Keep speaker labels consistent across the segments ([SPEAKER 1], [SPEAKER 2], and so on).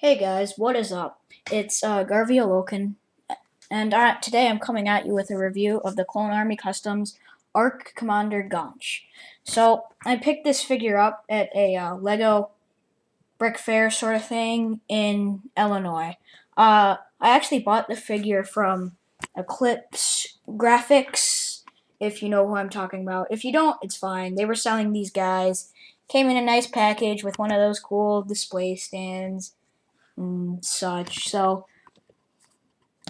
[SPEAKER 1] Hey guys, what is up? It's Garvey Alokan, and today I'm coming at you with a review of the Clone Army Customs Arc Commander Ganch. So, I picked this figure up at a Lego brick fair sort of thing in Illinois. I actually bought the figure from Eclipse Graphics, if you know who I'm talking about. If you don't, it's fine. They were selling these guys. Came in a nice package with one of those cool display stands and such. So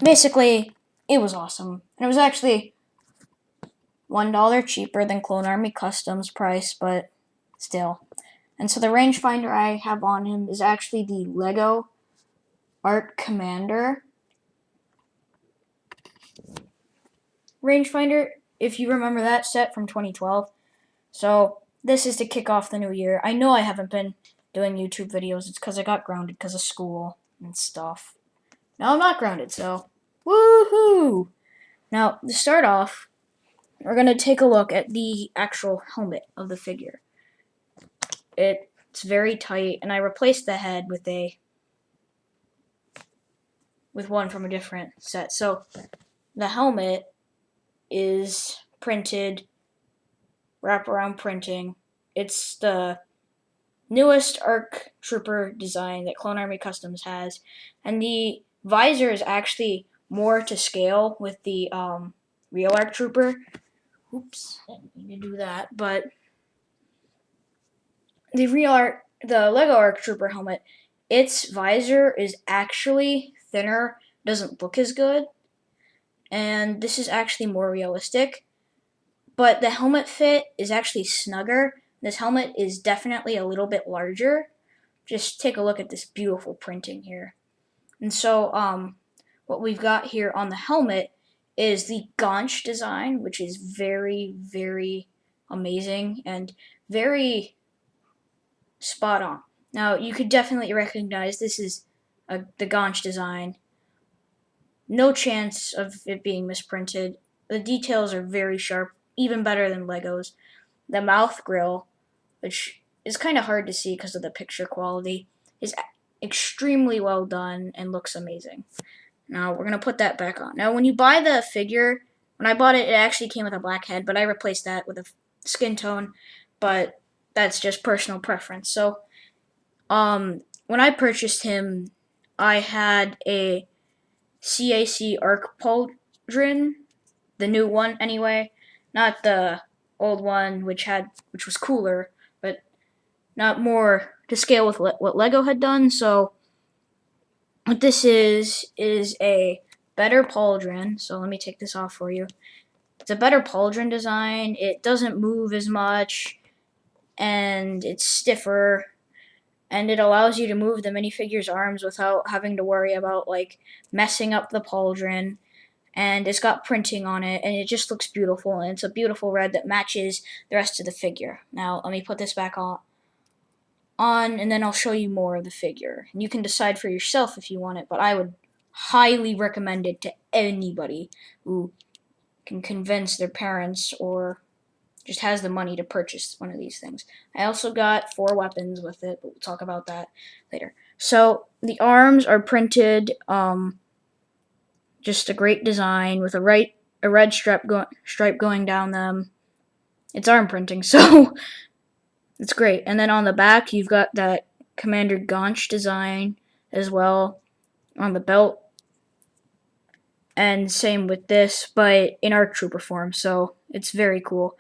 [SPEAKER 1] basically, it was awesome. And it was actually $1 cheaper than Clone Army Customs price, but still. And so the rangefinder I have on him is actually the Lego Arc Commander rangefinder, if you remember that set from 2012. So this is to kick off the new year. I know I haven't been doing YouTube videos. It's because I got grounded because of school and stuff. Now I'm not grounded, so woohoo! Now, to start off, we're going to take a look at the actual helmet of the figure. It's very tight, and I replaced the head with one from a different set. So the helmet is printed wraparound printing. It's the newest ARC Trooper design that Clone Army Customs has, and the visor is actually more to scale with the real ARC Trooper. Oops, I didn't mean to do that, but the Lego Arc Trooper helmet, its visor is actually thinner, doesn't look as good, and this is actually more realistic. But the helmet fit is actually snugger. This helmet is definitely a little bit larger. Just take a look at this beautiful printing here. And so, what we've got here on the helmet is the Ganch design, which is very, very amazing and very spot on. Now, you could definitely recognize this is the Ganch design. No chance of it being misprinted. The details are very sharp, even better than Lego's. The mouth grill, which is kind of hard to see because of the picture quality, is extremely well done and looks amazing. Now, we're going to put that back on. Now, when you buy the figure, when I bought it, it actually came with a black head, but I replaced that with a skin tone, but that's just personal preference. So, when I purchased him, I had a CAC Arc Pauldron, the new one anyway, not the old one which was cooler, but not more to scale with what Lego had done. So what this is a better pauldron. So let me take this off for you. It's a better pauldron design. It doesn't move as much, and it's stiffer, and it allows you to move the minifigure's arms without having to worry about like messing up the pauldron. And it's got printing on it, and it just looks beautiful, and it's a beautiful red that matches the rest of the figure. Now let me put this back on, and then I'll show you more of the figure, and you can decide for yourself if you want it, but I would highly recommend it to anybody who can convince their parents or just has the money to purchase one of these things. I also got 4 weapons with it, but we'll talk about that later. So the arms are printed, just a great design with a red stripe going down them. It's arm printing, so it's great. And then on the back, you've got that Commander Ganch design as well on the belt. And same with this, but in ARC Trooper form, so it's very cool.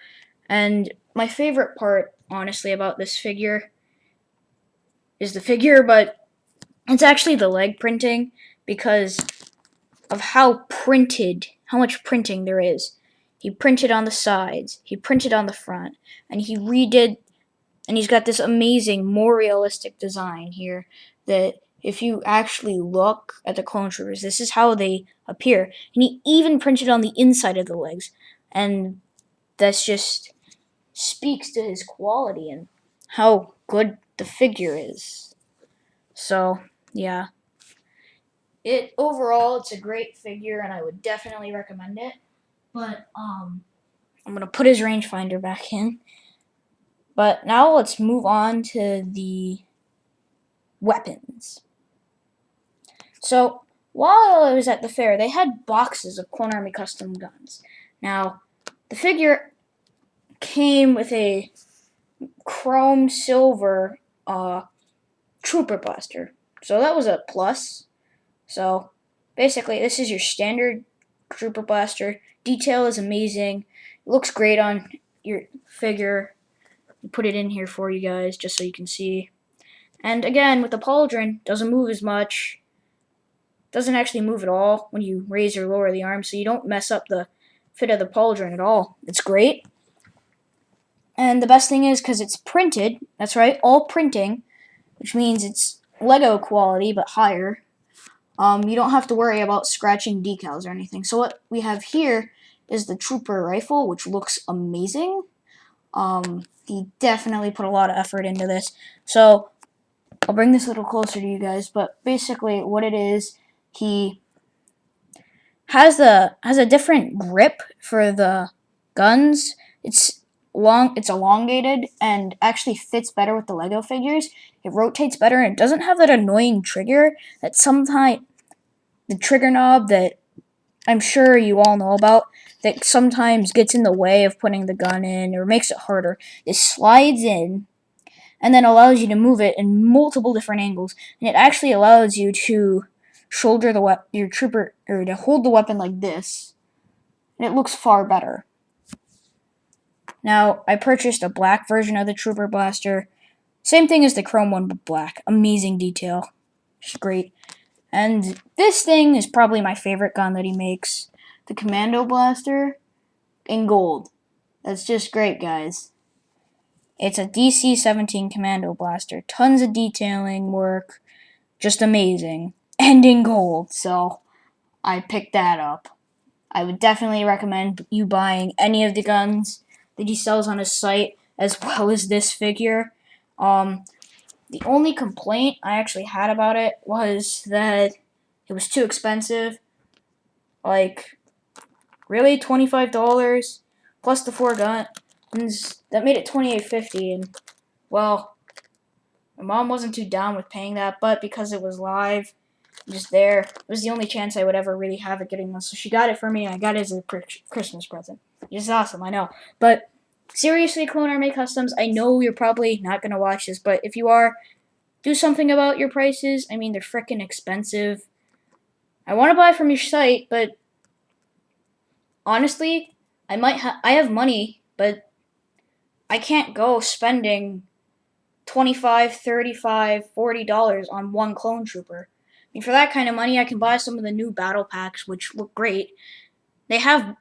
[SPEAKER 1] And my favorite part, honestly, about this figure is the figure, but it's actually the leg printing because of how much printing there is. He printed on the sides, he printed on the front, and he's got this amazing, more realistic design here that if you actually look at the clone troopers, this is how they appear. And he even printed on the inside of the legs. And that's just speaks to his quality and how good the figure is. So, yeah. It's a great figure and I would definitely recommend it. But I'm gonna put his rangefinder back in. But now let's move on to the weapons. So while I was at the fair, they had boxes of Clone Army custom guns. Now, the figure came with a chrome silver trooper blaster, so that was a plus. So basically, this is your standard trooper blaster. Detail is amazing. It looks great on your figure. I'll put it in here for you guys just so you can see. And again, with the pauldron, doesn't move as much. Doesn't actually move at all when you raise or lower the arm, so you don't mess up the fit of the pauldron at all. It's great. And the best thing is, because it's printed, that's right, all printing, which means it's Lego quality but higher. You don't have to worry about scratching decals or anything. So what we have here is the Trooper rifle, which looks amazing. He definitely put a lot of effort into this. So I'll bring this a little closer to you guys, but basically what it is, he has a different grip for the guns. It's elongated and actually fits better with the Lego figures. It rotates better and it doesn't have that annoying trigger that sometimes the trigger knob that I'm sure you all know about that sometimes gets in the way of putting the gun in or makes it harder. It slides in and then allows you to move it in multiple different angles, and it actually allows you to shoulder your trooper, or to hold the weapon like this, and it looks far better. Now, I purchased a black version of the Trooper Blaster. Same thing as the chrome one, but black. Amazing detail. It's great. And this thing is probably my favorite gun that he makes. The Commando Blaster in gold. That's just great, guys. It's a DC-17 Commando Blaster. Tons of detailing work. Just amazing. And in gold, so I picked that up. I would definitely recommend you buying any of the guns that he sells on his site, as well as this figure. The only complaint I actually had about it was that it was too expensive. Like, really, $25 plus the 4 guns? That made it $28.50, and well, my mom wasn't too down with paying that, but because it was live, just there, it was the only chance I would ever really have at getting this. So she got it for me, and I got it as a Christmas present. It's awesome, I know. But seriously, Clone Army Customs, I know you're probably not going to watch this, but if you are, do something about your prices. I mean, they're freaking expensive. I want to buy from your site, but honestly, I have money, but I can't go spending $25, $35, $40 on one clone trooper. I mean, for that kind of money, I can buy some of the new battle packs, which look great. They have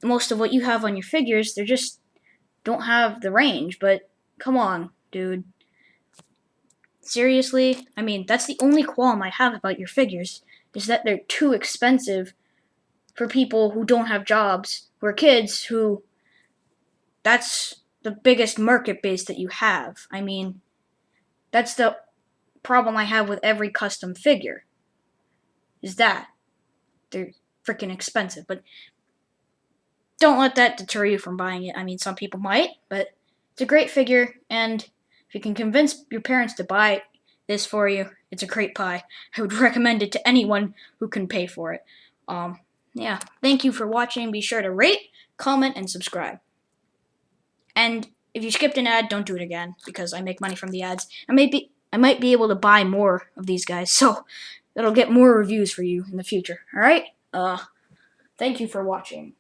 [SPEAKER 1] most of what you have on your figures. They just don't have the range. But come on, dude. Seriously? I mean, that's the only qualm I have about your figures, is that they're too expensive for people who don't have jobs, who are kids, who that's the biggest market base that you have. I mean, that's the problem I have with every custom figure, is that they're freaking expensive. But don't let that deter you from buying it. I mean, some people might, but it's a great figure, and if you can convince your parents to buy this for you, it's a great buy. I would recommend it to anyone who can pay for it. Yeah, thank you for watching. Be sure to rate, comment, and subscribe. And if you skipped an ad, don't do it again, because I make money from the ads. I might be able to buy more of these guys, so that'll get more reviews for you in the future. All right? Thank you for watching.